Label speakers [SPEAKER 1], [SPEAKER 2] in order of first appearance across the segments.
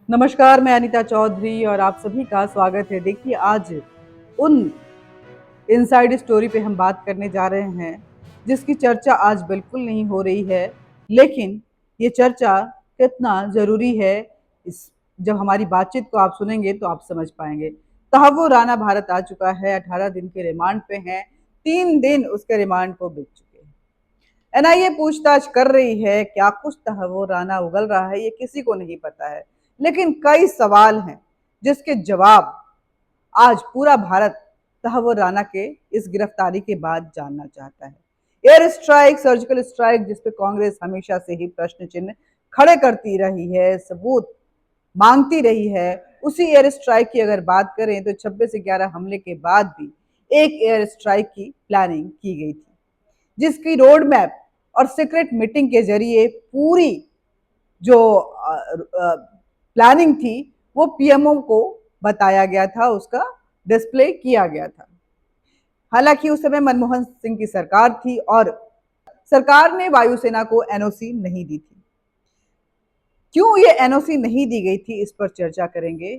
[SPEAKER 1] नमस्कार, मैं अनीता चौधरी और आप सभी का स्वागत है। देखिए, आज उन इनसाइड स्टोरी पे हम बात करने जा रहे हैं जिसकी चर्चा आज बिल्कुल नहीं हो रही है, लेकिन ये चर्चा कितना ज़रूरी है, इस जब हमारी बातचीत को आप सुनेंगे तो आप समझ पाएंगे। तहव्वुर राना भारत आ चुका है, 18 दिन के रिमांड पे हैं, 3 दिन उसके रिमांड को बीत चुके हैं। एनआईए पूछताछ कर रही है, क्या कुछ तहव्वुर राना उगल रहा है, ये किसी को नहीं पता है, लेकिन कई सवाल हैं जिसके जवाब आज पूरा भारत तहव्वुर राना के इस गिरफ्तारी के बाद जानना चाहता है। एयर स्ट्राइक, सर्जिकल स्ट्राइक, जिसपे कांग्रेस हमेशा से ही प्रश्न चिन्ह खड़े करती रही है, सबूत मांगती रही है, उसी एयर स्ट्राइक की अगर बात करें तो 26/11 हमले के बाद भी एक एयर स्ट्राइक की प्लानिंग की गई थी, जिसकी रोड मैप और सीक्रेट मीटिंग के जरिए पूरी जो प्लानिंग थी वो पीएमओ को बताया गया था, उसका डिस्प्ले किया गया था। हालांकि उस समय मनमोहन सिंह की सरकार थी और सरकार ने वायुसेना को एनओसी नहीं दी थी। क्यों ये एनओसी नहीं दी गई थी, इस पर चर्चा करेंगे।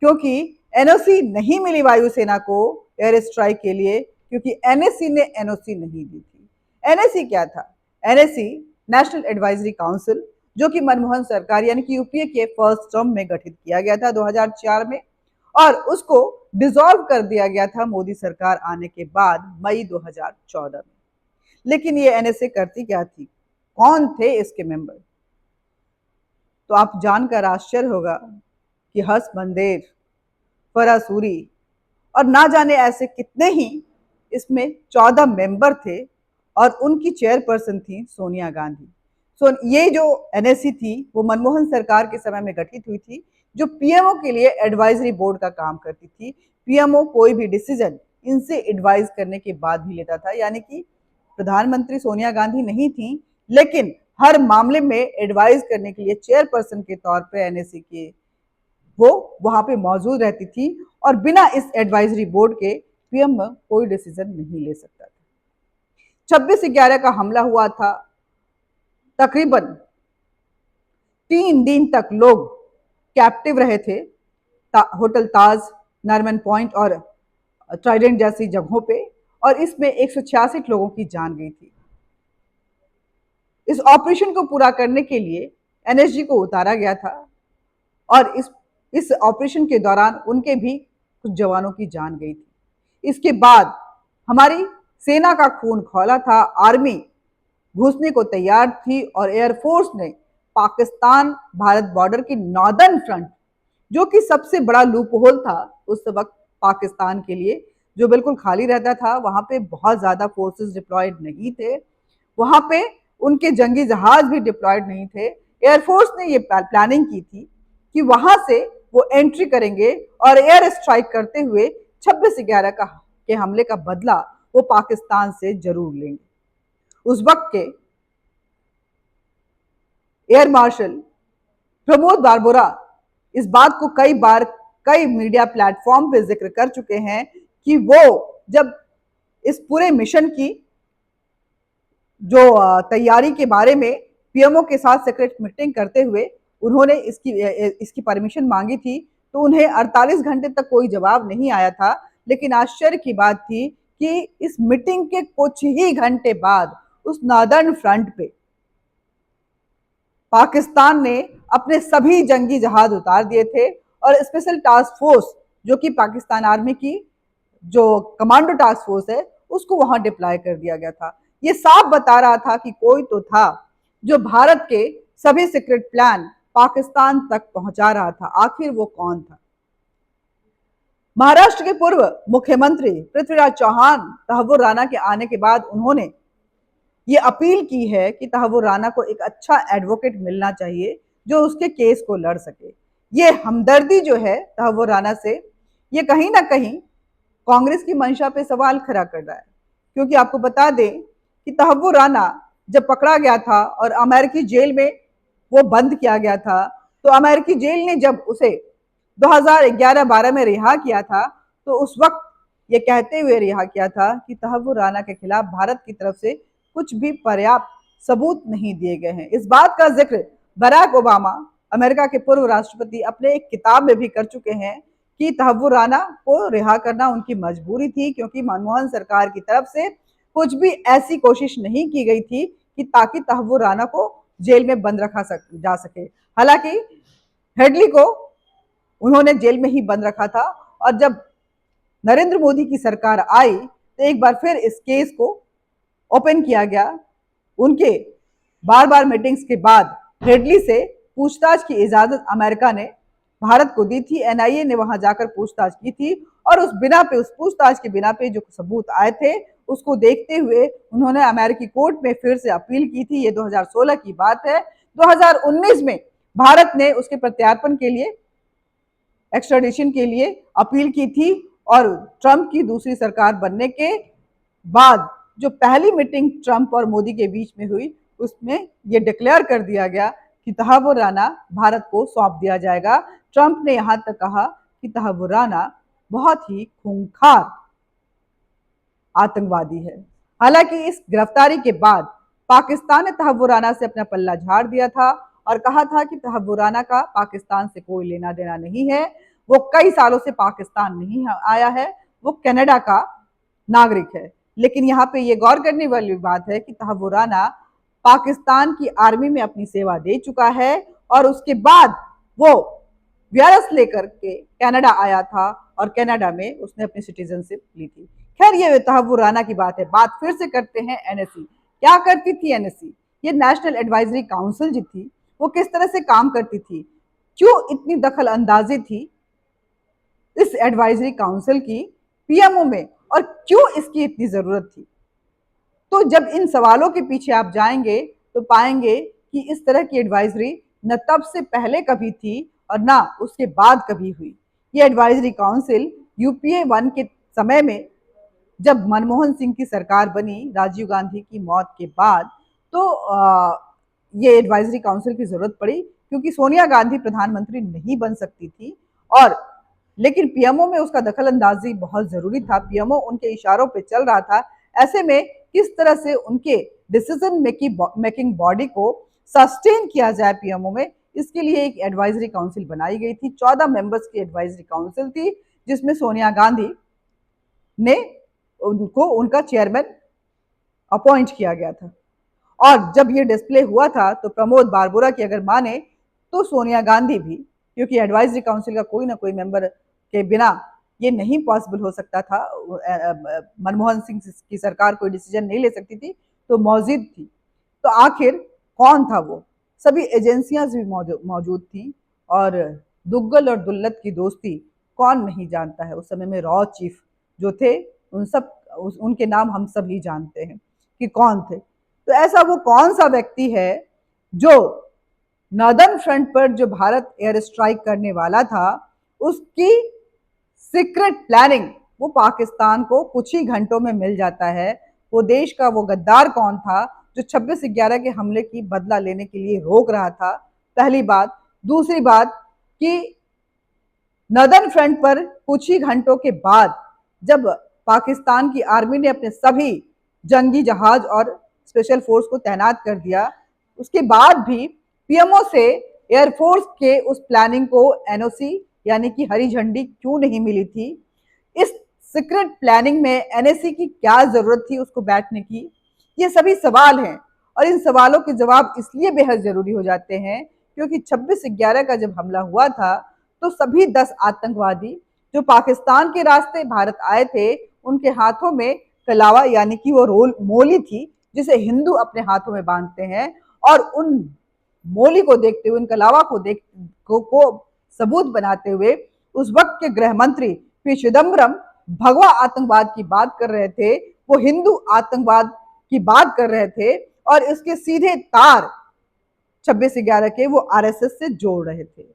[SPEAKER 1] क्योंकि एनओसी नहीं मिली वायुसेना को एयर स्ट्राइक के लिए, क्योंकि एनएसी ने एनओसी नहीं दी थी। एनएसी क्या था? एनएसी नेशनल एडवाइजरी काउंसिल, जो कि मनमोहन सरकार यानी कि यूपीए के फर्स्ट टर्म में गठित किया गया था 2004 में, और उसको डिसॉल्व कर दिया गया था मोदी सरकार आने के बाद मई 2014 में। लेकिन ये एनएसए करती क्या थी, कौन थे इसके मेंबर? तो आप जानकर आश्चर्य होगा कि हर्ष मंदेर, फरहा सूरी और ना जाने ऐसे कितने ही इसमें 14 मेंबर थे, और उनकी चेयरपर्सन थी सोनिया गांधी। ये जो एनएससी थी वो मनमोहन सरकार के समय में गठित हुई थी, जो पीएमओ के लिए एडवाइजरी बोर्ड का काम करती थी। पीएमओ कोई भी डिसीजन इनसे एडवाइज करने के बाद ही लेता था, यानी कि प्रधानमंत्री सोनिया गांधी नहीं थी, लेकिन हर मामले में एडवाइज करने के लिए चेयरपर्सन के तौर पर एनएससी के वो वहां पे मौजूद रहती थी, और बिना इस एडवाइजरी बोर्ड के पीएम कोई डिसीजन नहीं ले सकता था। 26/11 का हमला हुआ था, तकरीबन 3 दिन तक लोग कैप्टिव रहे थे होटल ताज, नरमन पॉइंट और ट्राइडेंट जैसी जगहों पे, और इसमें 166 लोगों की जान गई थी। इस ऑपरेशन को पूरा करने के लिए एनएसजी को उतारा गया था, और इस ऑपरेशन के दौरान उनके भी कुछ जवानों की जान गई थी। इसके बाद हमारी सेना का खून खौला था, आर्मी घुसने को तैयार थी, और एयरफोर्स ने पाकिस्तान भारत बॉर्डर की नॉर्दर्न फ्रंट, जो कि सबसे बड़ा लूप होल था उस वक्त पाकिस्तान के लिए, जो बिल्कुल खाली रहता था, वहां पे बहुत ज्यादा फोर्सेस डिप्लॉयड नहीं थे, वहां पे उनके जंगी जहाज भी डिप्लॉयड नहीं थे। एयरफोर्स ने ये प्लानिंग की थी कि वहां से वो एंट्री करेंगे और एयर स्ट्राइक करते हुए 26/11 के हमले का बदला वो पाकिस्तान से जरूर लेंगे। उस वक्त के एयर मार्शल प्रमोद बारबोरा इस बात को कई बार कई मीडिया प्लेटफॉर्म पे जिक्र कर चुके हैं कि वो जब इस पूरे मिशन की जो तैयारी के बारे में पीएमओ के साथ सीक्रेट मीटिंग करते हुए उन्होंने इसकी परमिशन मांगी थी, तो उन्हें 48 घंटे तक कोई जवाब नहीं आया था। लेकिन आश्चर्य की बात थी कि इस मीटिंग के कुछ ही घंटे बाद उस नॉर्दर्न फ्रंट पे पाकिस्तान ने अपने सभी जंगी जहाज उतार दिए थे, और स्पेशल टास्क फोर्स, जो कि पाकिस्तान आर्मी की जो कमांडो टास्क फोर्स है, उसको वहां डिप्लॉय कर दिया गया था। ये साफ बता रहा था कि कोई तो था जो भारत के सभी सीक्रेट प्लान पाकिस्तान तक पहुंचा रहा था। आखिर वो कौन था? महाराष्ट्र के पूर्व मुख्यमंत्री पृथ्वीराज चौहान तहव्वुर राना के आने के बाद उन्होंने ये अपील की है कि तहव्वुर राना को एक अच्छा एडवोकेट मिलना चाहिए जो उसके केस को लड़ सके। ये हमदर्दी जो है तहव्वुर राना से, ये कहीं ना कहीं कांग्रेस की मंशा पे सवाल खड़ा कर रहा है। क्योंकि आपको बता दें कि तहव्वुर राना जब पकड़ा गया था और अमेरिकी जेल में वो बंद किया गया था, तो अमेरिकी जेल ने जब उसे 2011-12 में रिहा किया था, तो उस वक्त ये कहते हुए रिहा किया था कि तहव्वुर राना के खिलाफ भारत की तरफ से कुछ भी पर्याप्त सबूत नहीं दिए गए हैं। इस बात का जिक्र बराक ओबामा अमेरिका के पूर्व राष्ट्रपति अपने एक किताब में भी कर चुके हैं कि तहव्वुर राना को रिहा करना उनकी मजबूरी थी, क्योंकि मनमोहन सरकार की तरफ से कुछ भी ऐसी कोशिश नहीं की गई थी कि ताकि तहव्वुर राना को जेल में बंद रखा जा सके। हालांकि हेडली को उन्होंने जेल में ही बंद रखा था, और जब नरेंद्र मोदी की सरकार आई तो एक बार फिर इस केस को ओपन किया गया। उनके बार बार मीटिंग्स के बाद हेडली से पूछताछ की इजाजत अमेरिका ने भारत को दी थी। एनआईए ने वहां जाकर पूछताछ की थी, और उस पूछताछ के बिना पे जो सबूत आए थे उसको देखते हुए उन्होंने अमेरिकी कोर्ट में फिर से अपील की थी। ये 2016 की बात है। 2019 में भारत ने उसके प्रत्यार्पण के लिए, एक्स्ट्राडिशन के लिए अपील की थी, और ट्रंप की दूसरी सरकार बनने के बाद जो पहली मीटिंग ट्रंप और मोदी के बीच में हुई उसमें यह डिक्लेयर कर दिया गया कि तहव्वुर राना भारत को सौंप दिया जाएगा। ट्रंप ने यहां तक कहा कि तहव्वुर राना बहुत ही खूंखार आतंकवादी है। हालांकि इस गिरफ्तारी के बाद पाकिस्तान ने तहव्वुर राना से अपना पल्ला झाड़ दिया था और कहा था कि तहव्वुर राना का पाकिस्तान से कोई लेना देना नहीं है। वो कई सालों से पाकिस्तान नहीं आया है, वो कनाडा का नागरिक है। लेकिन यहाँ पे ये गौर करने वाली बात है कि तहव्वुर राना पाकिस्तान की आर्मी में अपनी सेवा दे चुका है, और उसके बाद वो वीआरएस लेकर के कनाडा आया था और कनाडा में उसने अपनी सिटीजनशिप ली थी। खैर, ये तहव्वुर राना की बात है। बात फिर से करते हैं एनएससी। क्या करती थी एनएससी? ये नेशनल एडवाइजरी काउंसिल जो थी वो किस तरह से काम करती थी, क्यों इतनी दखल अंदाजी थी इस एडवाइजरी काउंसिल की पीएमओ में, और क्यों इसकी इतनी जरूरत थी? तो जब इन सवालों के पीछे आप जाएंगे तो पाएंगे कि इस तरह की एडवाइजरी न तब से पहले कभी थी और ना उसके बाद कभी हुई। ये एडवाइजरी काउंसिल यूपीए 1 के समय में जब मनमोहन सिंह की सरकार बनी राजीव गांधी की मौत के बाद, तो ये एडवाइजरी काउंसिल की जरूरत पड़ी, क्योंकि सोनिया गांधी प्रधानमंत्री नहीं बन सकती थी, और लेकिन पीएमओ में उसका दखल अंदाजी बहुत जरूरी था। पीएमओ उनके इशारों पे चल रहा था। ऐसे में किस तरह से उनके डिसीजन मेकिंग बॉडी को सस्टेन किया जाए पीएमओ में, इसके लिए एक एडवाइजरी काउंसिल बनाई गई थी। 14 मेंबर्स की एडवाइजरी काउंसिल थी, जिसमें सोनिया गांधी ने उनको उनका चेयरमैन अपॉइंट किया गया था। और जब ये डिस्प्ले हुआ था तो प्रमोद बारबोरा की अगर माने तो सोनिया गांधी भी, क्योंकि एडवाइजरी काउंसिल का कोई ना कोई मेंबर के बिना ये नहीं पॉसिबल हो सकता था, मनमोहन सिंह की सरकार कोई डिसीजन नहीं ले सकती थी, तो मौजूद थी। तो आखिर कौन था वो? सभी एजेंसियां भी मौजूद थी, और दुग्गल और दुल्लत की दोस्ती कौन नहीं जानता है। उस समय में रॉ चीफ जो थे उनके नाम हम सभी जानते हैं कि कौन थे। तो ऐसा वो कौन सा व्यक्ति है जो नॉर्दर्न फ्रंट पर जो भारत एयर स्ट्राइक करने वाला था उसकी सीक्रेट प्लानिंग वो पाकिस्तान को कुछ ही घंटों में मिल जाता है। वो देश का वो गद्दार कौन था जो 26/11 के हमले की बदला लेने के लिए रोक रहा था? पहली बात। दूसरी बात कि नॉर्दर्न फ्रंट पर कुछ ही घंटों के बाद जब पाकिस्तान की आर्मी ने अपने सभी जंगी जहाज और स्पेशल फोर्स को तैनात कर दिया, उसके बाद भी पीएमओ से एयरफोर्स के उस प्लानिंग को एनओसी यानी कि हरी झंडी क्यों नहीं मिली थी? इस सीक्रेट प्लानिंग में एनएसी की क्या जरूरत थी उसको बैठने की? ये सभी सवाल हैं, और इन सवालों के जवाब इसलिए बेहद जरूरी हो जाते हैं क्योंकि 26/11 का जब हमला हुआ था तो सभी 10 आतंकवादी जो पाकिस्तान के रास्ते भारत आए थे उनके हाथों में कलावा यानी कि वो रोल मोली थी, जिसे हिंदू अपने हाथों में बांधते हैं, और उन मोली को देखते हुए, उन कलावा को सबूत बनाते हुए उस वक्त के गृह मंत्री पी चिदम्बरम भगवा आतंकवाद की बात कर रहे थे, वो हिंदू आतंकवाद की बात कर रहे थे, और इसके सीधे तार 26/11 के वो आरएसएस से जोड़ रहे थे।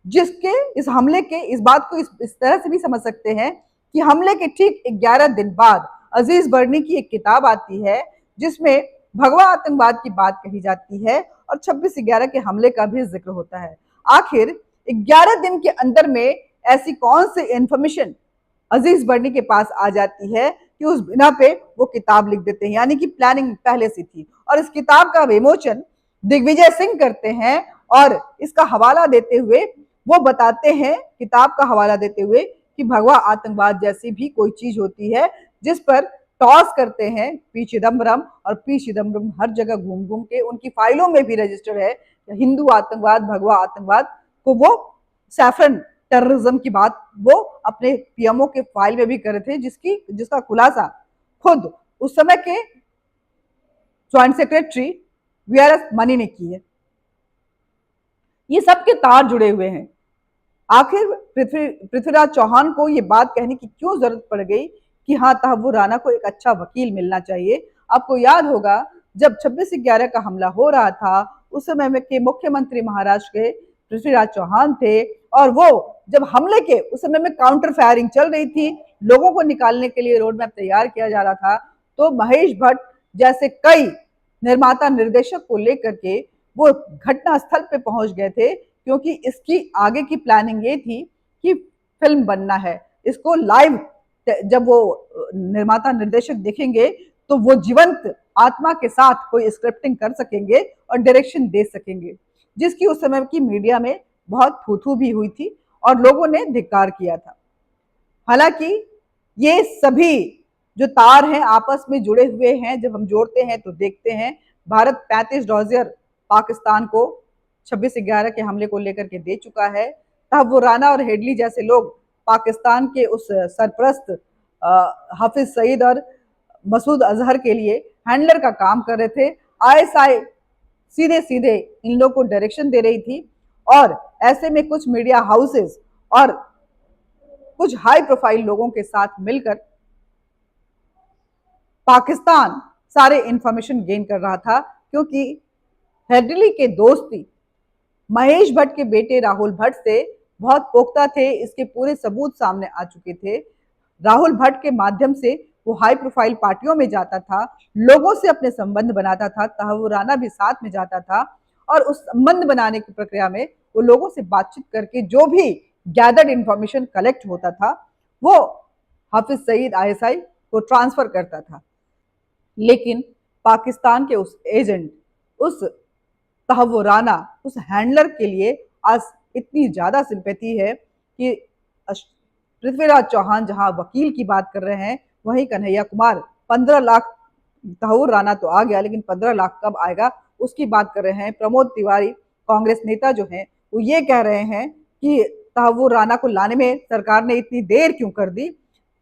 [SPEAKER 1] जिसके इस हमले के इस बात को इस तरह से भी समझ सकते हैं कि हमले के ठीक 11 दिन बाद अजीज बर्नी की एक किताब आती है जिसमें भगवा आतंकवाद की बात कही जाती है और 26/11 के हमले का भी जिक्र होता है। आखिर 11 दिन के अंदर में ऐसी कौन सी इंफॉर्मेशन अजीज बर्नी के पास आ जाती है कि उस बिना पे वो किताब लिख देते हैं, यानी कि प्लानिंग पहले से थी। और इस किताब का विमोचन दिग्विजय सिंह करते हैं, और इसका हवाला देते हुए वो बताते हैं, किताब का हवाला देते हुए, कि भगवा आतंकवाद जैसी भी कोई चीज होती है जिस पर टॉस करते हैं पी चिदम्बरम, और पी चिदम्बरम हर जगह घूम घूम के, उनकी फाइलों में भी रजिस्टर है हिंदू आतंकवाद, भगवा आतंकवाद को वो सैफरन टेररिज्म की बात वो अपने पीएमओ के फाइल में भी कर रहे थे, जिसका खुलासा खुद उस समय के ज्वाइंट सेक्रेटरी वीआरएस मनी ने की है। ये सबके तार जुड़े हुए हैं। आखिर पृथ्वीराज चौहान को ये बात कहने की क्यों जरूरत पड़ गई कि हाँ, तहव्वुर राना को एक अच्छा वकील मिलना चाहिए। आपको याद होगा जब 26/11 का हमला हो रहा था, उस समय में के मुख्यमंत्री महाराष्ट्र के पृथ्वीराज चौहान थे, और वो जब हमले के उस समय में काउंटर फायरिंग चल रही थी, लोगों को निकालने के लिए रोड मैप तैयार किया जा रहा था, तो महेश भट्ट जैसे कई निर्माता निर्देशक को लेकर के वो घटना स्थल पे पहुंच गए थे, क्योंकि इसकी आगे की प्लानिंग ये थी कि फिल्म बनना है, इसको लाइव जब वो निर्माता निर्देशक देखेंगे तो वो जीवंत आत्मा के साथ कोई स्क्रिप्टिंग कर सकेंगे और डायरेक्शन दे सकेंगे, जिसकी उस समय की मीडिया में बहुत थू भी हुई थी और लोगों ने धिक्कार किया था। हालांकि ये सभी जो तार हैं आपस में जुड़े हुए हैं, जब हम जोड़ते हैं तो देखते हैं भारत 35 डॉलर पाकिस्तान को 26/11 के हमले को लेकर के दे चुका है। तहव्वुर राना और हेडली जैसे लोग पाकिस्तान के उस सरप्रस्त हाफिज सईद और मसूद अजहर के लिए हैंडलर का काम कर रहे थे। आईएसआई सीधे सीधे इन लोगों को डायरेक्शन दे रही थी, और ऐसे में कुछ मीडिया हाउसेस और कुछ हाई प्रोफाइल लोगों के साथ मिलकर पाकिस्तान सारे इंफॉर्मेशन गेन कर रहा था, क्योंकि हेडली के दोस्ती महेश भट्ट के बेटे राहुल भट्ट से बहुत पुख्ता थे, इसके पूरे सबूत सामने आ चुके थे। राहुल भट्ट के माध्यम से वो हाई प्रोफाइल पार्टियों में जाता था, लोगों से अपने संबंध बनाता था, तहव्वुर राना भी साथ में जाता था, और उस संबंध बनाने की प्रक्रिया में वो लोगों से बातचीत करके जो भी गैदर्ड इंफॉर्मेशन कलेक्ट होता था वो हाफिज सईद आईएसआई को ट्रांसफर करता था। लेकिन पाकिस्तान के उस एजेंट, उस तहव्वुर राना, उस हैंडलर के लिए आज इतनी ज्यादा सिंपैथी है कि पृथ्वीराज चौहान जहां वकील की बात कर रहे हैं, वहीं कन्हैया कुमार 15 लाख, तहव्वुर राना तो आ गया लेकिन 15 लाख कब आएगा उसकी बात कर रहे हैं। प्रमोद तिवारी कांग्रेस नेता जो हैं वो ये कह रहे हैं कि तहव्वुर राना को लाने में सरकार ने इतनी देर क्यों कर दी,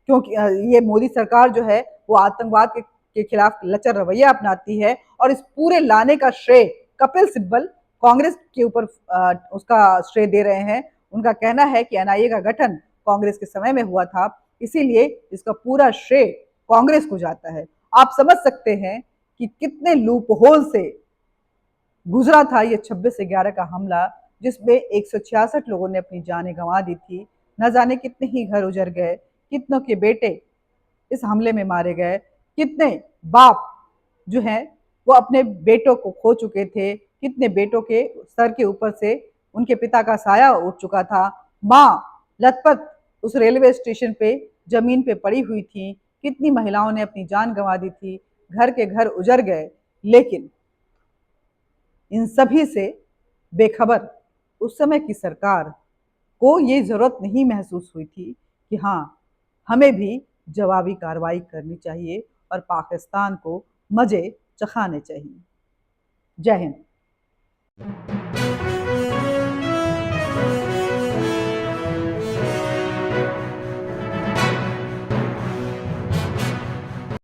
[SPEAKER 1] क्योंकि ये मोदी सरकार जो है वो आतंकवाद के खिलाफ लचर रवैया अपनाती है, और इस पूरे लाने का श्रेय कपिल सिब्बल कांग्रेस के ऊपर उसका श्रेय दे रहे हैं। उनका कहना है कि एनआईए का गठन कांग्रेस के समय में हुआ था, इसीलिए इसका पूरा श्रेय कांग्रेस को जाता है। आप समझ सकते हैं कि कितने लूप होल से गुजरा था ये 26/11 का हमला, जिसमें 166 लोगों ने अपनी जानें गंवा दी थी। न जाने कितने ही घर उजड़ गए, कितनों के बेटे इस हमले में मारे गए, कितने बाप जो हैं वो अपने बेटों को खो चुके थे, कितने बेटों के सर के ऊपर से उनके पिता का साया उठ चुका था, माँ लथपथ उस रेलवे स्टेशन पे जमीन पे पड़ी हुई थी, कितनी महिलाओं ने अपनी जान गंवा दी थी, घर के घर उजड़ गए। लेकिन इन सभी से बेखबर उस समय की सरकार को ये जरूरत नहीं महसूस हुई थी कि हाँ, हमें भी जवाबी कार्रवाई करनी चाहिए और पाकिस्तान को मजे चखाने चाहिए। जय हिंद।